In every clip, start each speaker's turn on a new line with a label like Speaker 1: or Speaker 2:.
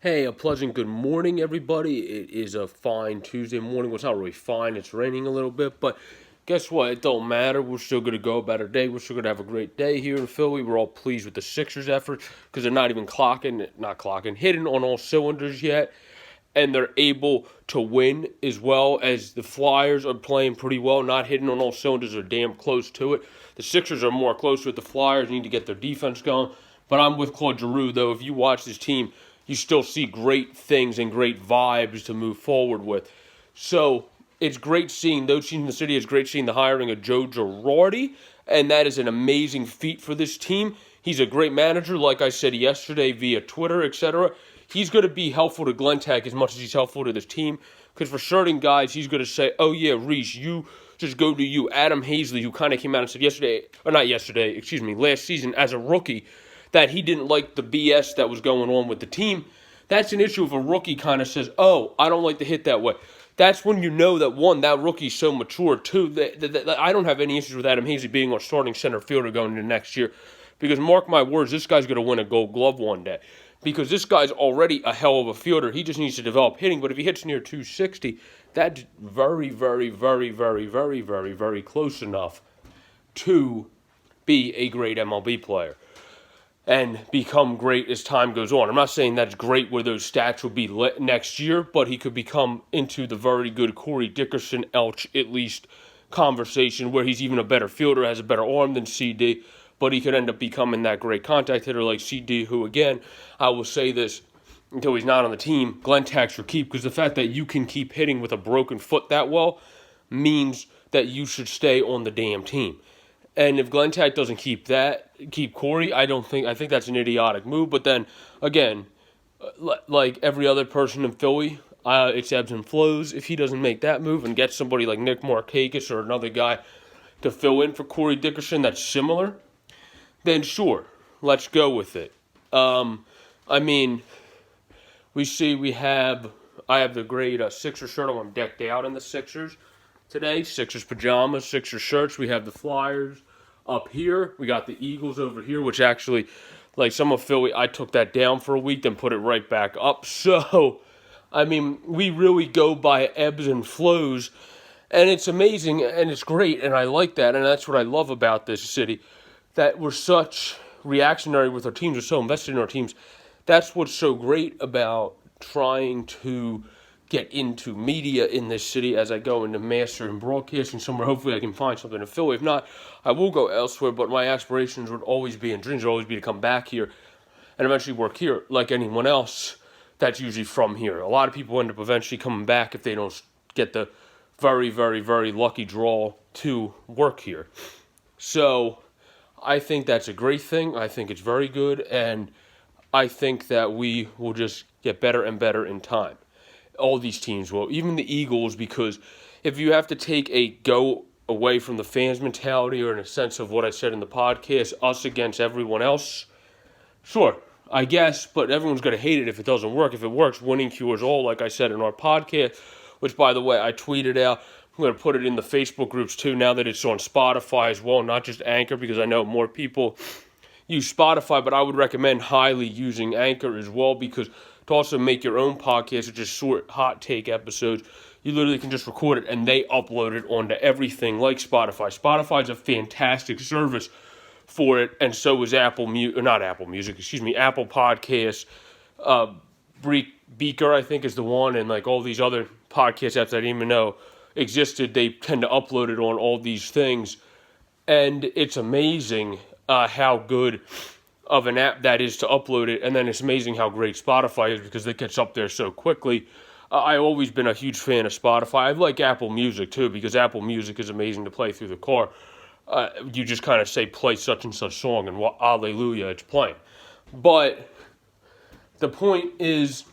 Speaker 1: Hey, a pleasant good morning, everybody. It is a fine Tuesday morning. Well, it's not really fine. It's raining a little bit, but guess what? It don't matter. We're still going to go about our day. We're still going to have a great day here in Philly. We're all pleased with the Sixers' effort because they're not even hitting on all cylinders yet, and they're able to win as well as the Flyers are playing pretty well, not hitting on all cylinders. Are damn close to it. The Sixers are more close with the Flyers. Need to get their defense going. But I'm with Claude Giroux, though. If you watch this team, you still see great things and great vibes to move forward with. So it's great seeing those teams in the city. It's great seeing the hiring of Joe Girardi, and that is an amazing feat for this team. He's a great manager, like I said yesterday via Twitter, etc. He's going to be helpful to Glenn Tech as much as he's helpful to this team, because for certain guys, he's going to say, oh yeah, Reese, you just go to you. Adam Hazley, who kind of came out and said last season as a rookie, that he didn't like the BS that was going on with the team. That's an issue if a rookie kind of says, oh, I don't like to hit that way. That's when you know that, one, that rookie's so mature. Two, that I don't have any issues with Adam Hazley being our starting center fielder going into next year. Because mark my words, this guy's going to win a Gold Glove one day. Because this guy's already a hell of a fielder. He just needs to develop hitting. But if he hits near 260, that's very, very, very, very, very, very, very close enough to be a great MLB player and become great as time goes on. I'm not saying that's great where those stats will be next year, but he could become into the very good Corey Dickerson, Elch, at least, conversation where he's even a better fielder, has a better arm than CD, but he could end up becoming that great contact hitter like CD, who, again, I will say this until he's not on the team, Glenn Tech's for keep, because the fact that you can keep hitting with a broken foot that well means that you should stay on the damn team. And if Glenn Tech doesn't keep Corey, I think that's an idiotic move. But then, again, like every other person in Philly, it's ebbs and flows. If he doesn't make that move and get somebody like Nick Markakis or another guy to fill in for Corey Dickerson that's similar, then sure, let's go with it. I have the great Sixers shirt on. I'm decked out in the Sixers today. Sixers pajamas, Sixers shirts. We have the Flyers up here. We got the Eagles over here, which actually, like some of Philly, I took that down for a week, then put it right back up. So, we really go by ebbs and flows, and it's amazing, and it's great, and I like that, and that's what I love about this city, that we're such reactionary with our teams, we're so invested in our teams. That's what's so great about trying to get into media in this city as I go into master and broadcasting somewhere. Hopefully I can find something in Philly. If not, I will go elsewhere, but my aspirations would always be, and dreams would always be, to come back here and eventually work here like anyone else that's usually from here. A lot of people end up eventually coming back if they don't get the very, very, very lucky draw to work here. So I think that's a great thing. I think it's very good, and I think that we will just get better and better in time. All these teams will, even the Eagles, because if you have to take a go away from the fans' mentality, or in a sense of what I said in the podcast, us against everyone else, sure, I guess, but everyone's going to hate it if it doesn't work. If it works, winning cures all, like I said in our podcast, which, by the way, I tweeted out. I'm going to put it in the Facebook groups, too, now that it's on Spotify as well, not just Anchor, because I know more people use Spotify, but I would recommend highly using Anchor as well, because to also make your own podcast with just short hot take episodes, you literally can just record it and they upload it onto everything like Spotify. Spotify's a fantastic service for it, and so is Apple Podcasts. Beaker, I think, is the one, and like all these other podcast apps I didn't even know existed. They tend to upload it on all these things, and it's amazing how good of an app that is to upload it, and then it's amazing how great Spotify is because it gets up there so quickly. I've always been a huge fan of Spotify. I like Apple Music too, because Apple Music is amazing to play through the car. You just kind of say play such and such song, and hallelujah, it's playing. But the point is,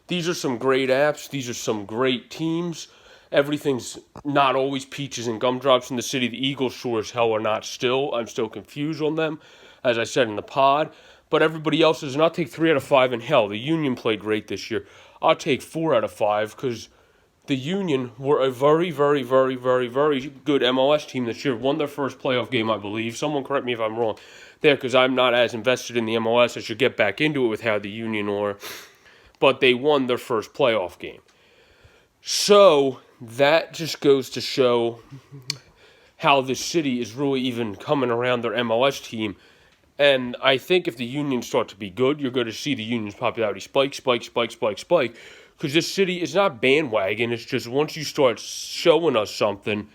Speaker 1: these are some great apps. These are some great teams. Everything's not always peaches and gumdrops in the city. The Eagles sure as hell are not still. I'm still confused on them, as I said in the pod. But everybody else is, and I'll take 3 out of 5 in hell. The Union played great this year. I'll take 4 out of 5 because the Union were a very, very, very, very, very good MLS team this year. Won their first playoff game, I believe. Someone correct me if I'm wrong there, because I'm not as invested in the MLS. I should get back into it with how the Union are. but they won their first playoff game. So that just goes to show how this city is really even coming around their MLS team. And I think if the Unions start to be good, you're going to see the Unions' popularity spike. Because this city is not bandwagon. It's just once you start showing us something,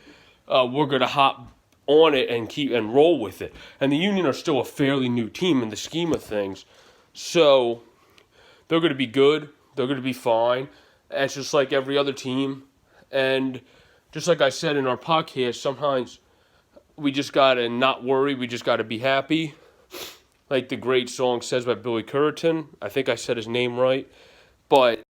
Speaker 1: we're going to hop on it and keep and roll with it. And the Union are still a fairly new team in the scheme of things. So they're going to be good. They're going to be fine. And it's just like every other team. And just like I said in our podcast, sometimes we just got to not worry. We just got to be happy. Like the great song says by Billy Currington. I think I said his name right. But